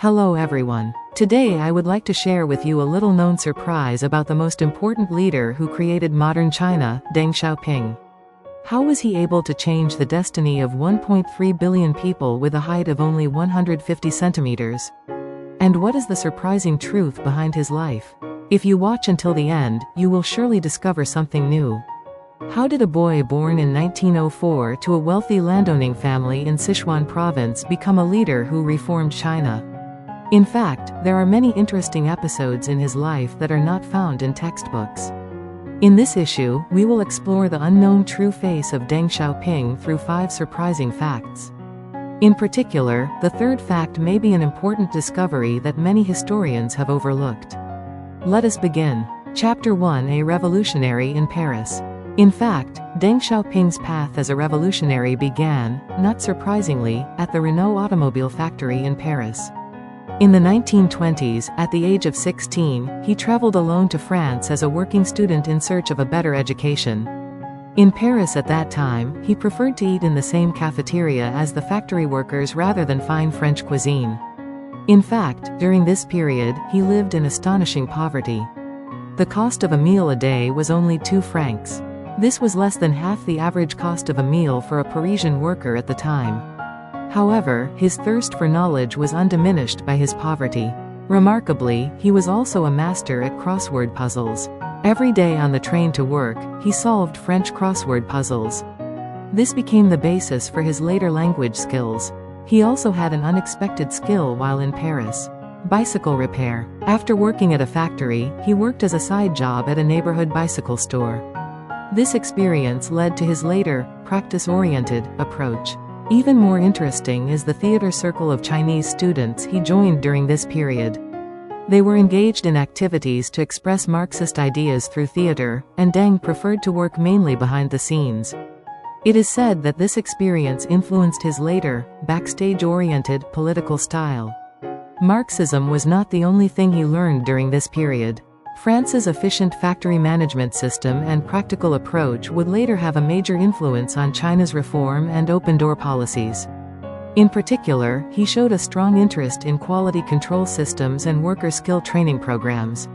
Hello everyone. Today I would like to share with you a little-known surprise about the most important leader who created modern China, Deng Xiaoping. How was he able to change the destiny of 1.3 billion people with a height of only 150 centimeters? And what is the surprising truth behind his life? If you watch until the end, you will surely discover something new. How did a boy born in 1904 to a wealthy landowning family in Sichuan province become a leader who reformed China? In fact, there are many interesting episodes in his life that are not found in textbooks. In this issue, we will explore the unknown true face of Deng Xiaoping through 5 surprising facts. In particular, the third fact may be an important discovery that many historians have overlooked. Let us begin. Chapter 1: A revolutionary in Paris. In fact, Deng Xiaoping's path as a revolutionary began, not surprisingly, at the Renault automobile factory in Paris. In the 1920s, at the age of 16, he traveled alone to France as a working student in search of a better education. In Paris at that time, he preferred to eat in the same cafeteria as the factory workers rather than fine French cuisine. In fact, during this period, he lived in astonishing poverty. The cost of a meal a day was only 2 francs. This was less than half the average cost of a meal for a Parisian worker at the time. However, his thirst for knowledge was undiminished by his poverty. Remarkably, he was also a master at crossword puzzles. Every day on the train to work, he solved French crossword puzzles. This became the basis for his later language skills. He also had an unexpected skill while in Paris: bicycle repair. After working at a factory, he worked as a side job at a neighborhood bicycle store. This experience led to his later, practice-oriented, approach. Even more interesting is the theater circle of Chinese students he joined during this period. They were engaged in activities to express Marxist ideas through theater, and Deng preferred to work mainly behind the scenes. It is said that this experience influenced his later, backstage-oriented, political style. Marxism was not the only thing he learned during this period. France's efficient factory management system and practical approach would later have a major influence on China's reform and open-door policies. In particular, he showed a strong interest in quality control systems and worker skill training programs.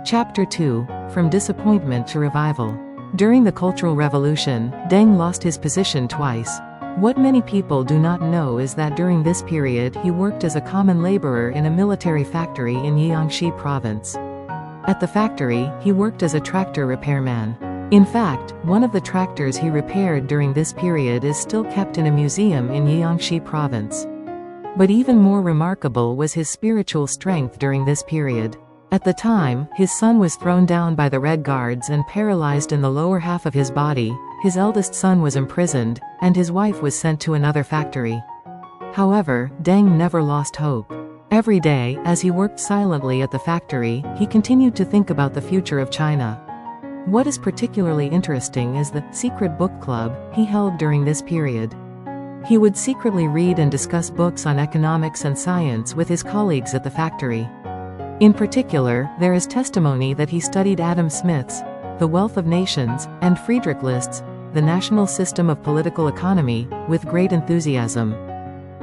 Chapter 2: From Disappointment to Revival. During the Cultural Revolution, Deng lost his position twice. What many people do not know is that during this period he worked as a common laborer in a military factory in Jiangxi province. At the factory, he worked as a tractor repairman. In fact, one of the tractors he repaired during this period is still kept in a museum in Jiangxi province. But even more remarkable was his spiritual strength during this period. At the time, his son was thrown down by the Red Guards and paralyzed in the lower half of his body, his eldest son was imprisoned, and his wife was sent to another factory. However, Deng never lost hope. Every day, as he worked silently at the factory, he continued to think about the future of China. What is particularly interesting is the secret book club he held during this period. He would secretly read and discuss books on economics and science with his colleagues at the factory. In particular, there is testimony that he studied Adam Smith's The Wealth of Nations and Friedrich List's The National System of Political Economy with great enthusiasm.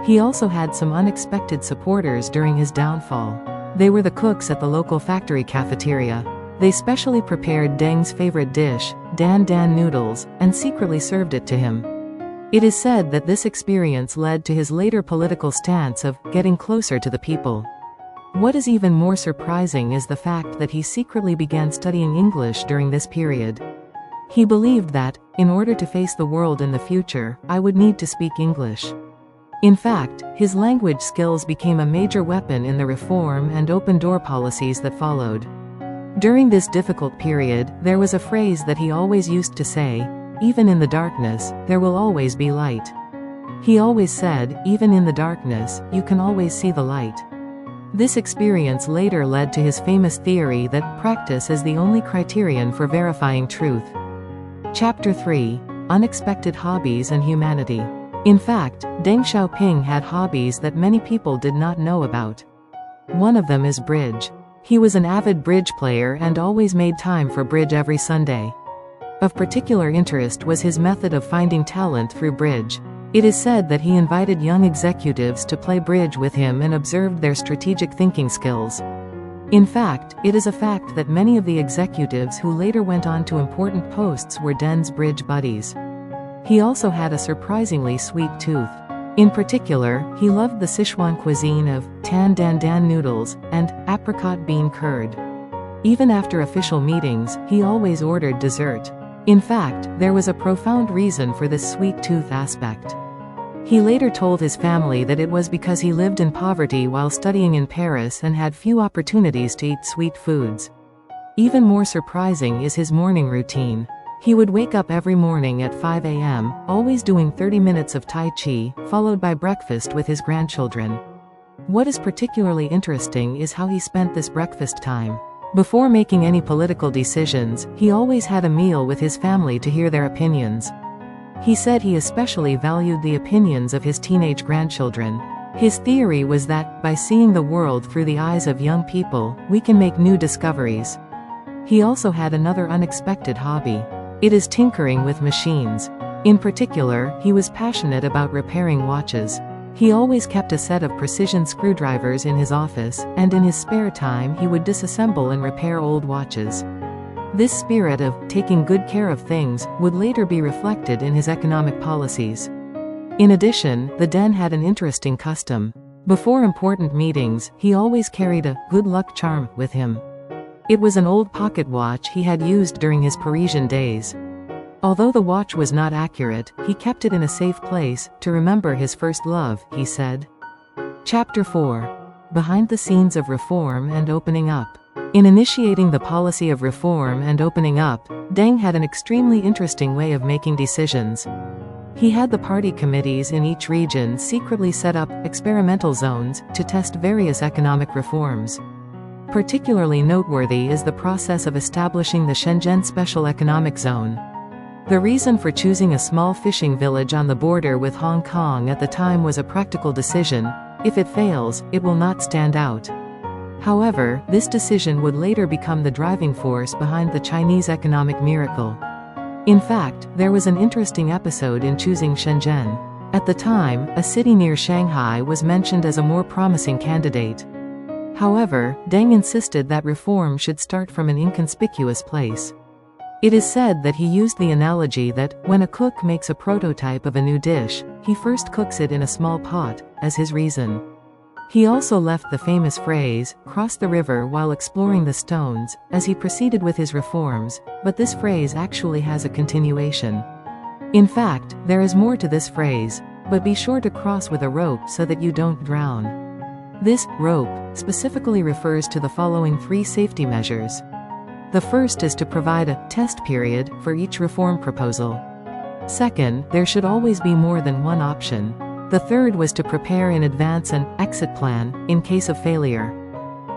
He also had some unexpected supporters during his downfall. They were the cooks at the local factory cafeteria. They specially prepared Deng's favorite dish, Dan Dan noodles, and secretly served it to him. It is said that this experience led to his later political stance of getting closer to the people. What is even more surprising is the fact that he secretly began studying English during this period. He believed that, in order to face the world in the future, I would need to speak English. In fact, his language skills became a major weapon in the reform and open-door policies that followed. During this difficult period, there was a phrase that he always used to say: "Even in the darkness, there will always be light." He always said, even in the darkness, you can always see the light. This experience later led to his famous theory that practice is the only criterion for verifying truth. Chapter 3: Unexpected Hobbies and Humanity. In fact, Deng Xiaoping had hobbies that many people did not know about. One of them is bridge. He was an avid bridge player and always made time for bridge every Sunday. Of particular interest was his method of finding talent through bridge. It is said that he invited young executives to play bridge with him and observed their strategic thinking skills. In fact, it is a fact that many of the executives who later went on to important posts were Deng's bridge buddies. He also had a surprisingly sweet tooth. In particular, he loved the Sichuan cuisine of tan dan dan noodles and apricot bean curd. Even after official meetings, he always ordered dessert. In fact, there was a profound reason for this sweet tooth aspect. He later told his family that it was because he lived in poverty while studying in Paris and had few opportunities to eat sweet foods. Even more surprising is his morning routine. He would wake up every morning at 5 a.m., always doing 30 minutes of Tai Chi, followed by breakfast with his grandchildren. What is particularly interesting is how he spent this breakfast time. Before making any political decisions, he always had a meal with his family to hear their opinions. He said he especially valued the opinions of his teenage grandchildren. His theory was that, by seeing the world through the eyes of young people, we can make new discoveries. He also had another unexpected hobby. It is tinkering with machines. In particular, he was passionate about repairing watches. He always kept a set of precision screwdrivers in his office, and in his spare time he would disassemble and repair old watches. This spirit of taking good care of things would later be reflected in his economic policies. In addition, the Deng had an interesting custom. Before important meetings, he always carried a good luck charm with him. It was an old pocket watch he had used during his Parisian days. Although the watch was not accurate, he kept it in a safe place to remember his first love, he said. Chapter 4. Behind the scenes of reform and opening up. In initiating the policy of reform and opening up, Deng had an extremely interesting way of making decisions. He had the party committees in each region secretly set up experimental zones to test various economic reforms. Particularly noteworthy is the process of establishing the Shenzhen Special Economic Zone. The reason for choosing a small fishing village on the border with Hong Kong at the time was a practical decision. If it fails, it will not stand out. However, this decision would later become the driving force behind the Chinese economic miracle. In fact, there was an interesting episode in choosing Shenzhen. At the time, a city near Shanghai was mentioned as a more promising candidate. However, Deng insisted that reform should start from an inconspicuous place. It is said that he used the analogy that, when a cook makes a prototype of a new dish, he first cooks it in a small pot, as his reason. He also left the famous phrase, "cross the river while exploring the stones," as he proceeded with his reforms, but this phrase actually has a continuation. In fact, there is more to this phrase, but be sure to cross with a rope so that you don't drown. This rope specifically refers to the following 3 safety measures. The first is to provide a test period for each reform proposal. Second, there should always be more than one option. The third was to prepare in advance an exit plan in case of failure.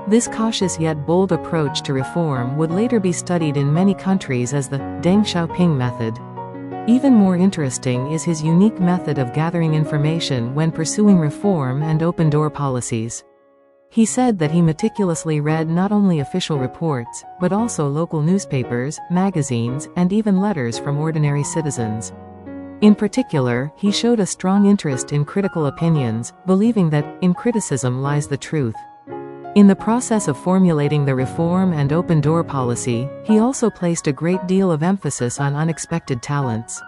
This cautious yet bold approach to reform would later be studied in many countries as the Deng Xiaoping method. Even more interesting is his unique method of gathering information when pursuing reform and open-door policies. He said that he meticulously read not only official reports, but also local newspapers, magazines, and even letters from ordinary citizens. In particular, he showed a strong interest in critical opinions, believing that, in criticism lies the truth. In the process of formulating the reform and open-door policy, he also placed a great deal of emphasis on unexpected talents.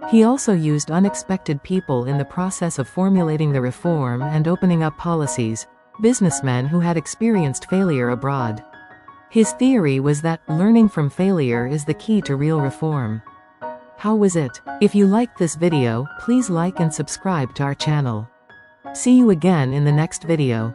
He also used unexpected people in the process of formulating the reform and opening up policies, businessmen who had experienced failure abroad. His theory was that learning from failure is the key to real reform. How was it? If you liked this video, please like and subscribe to our channel. See you again in the next video.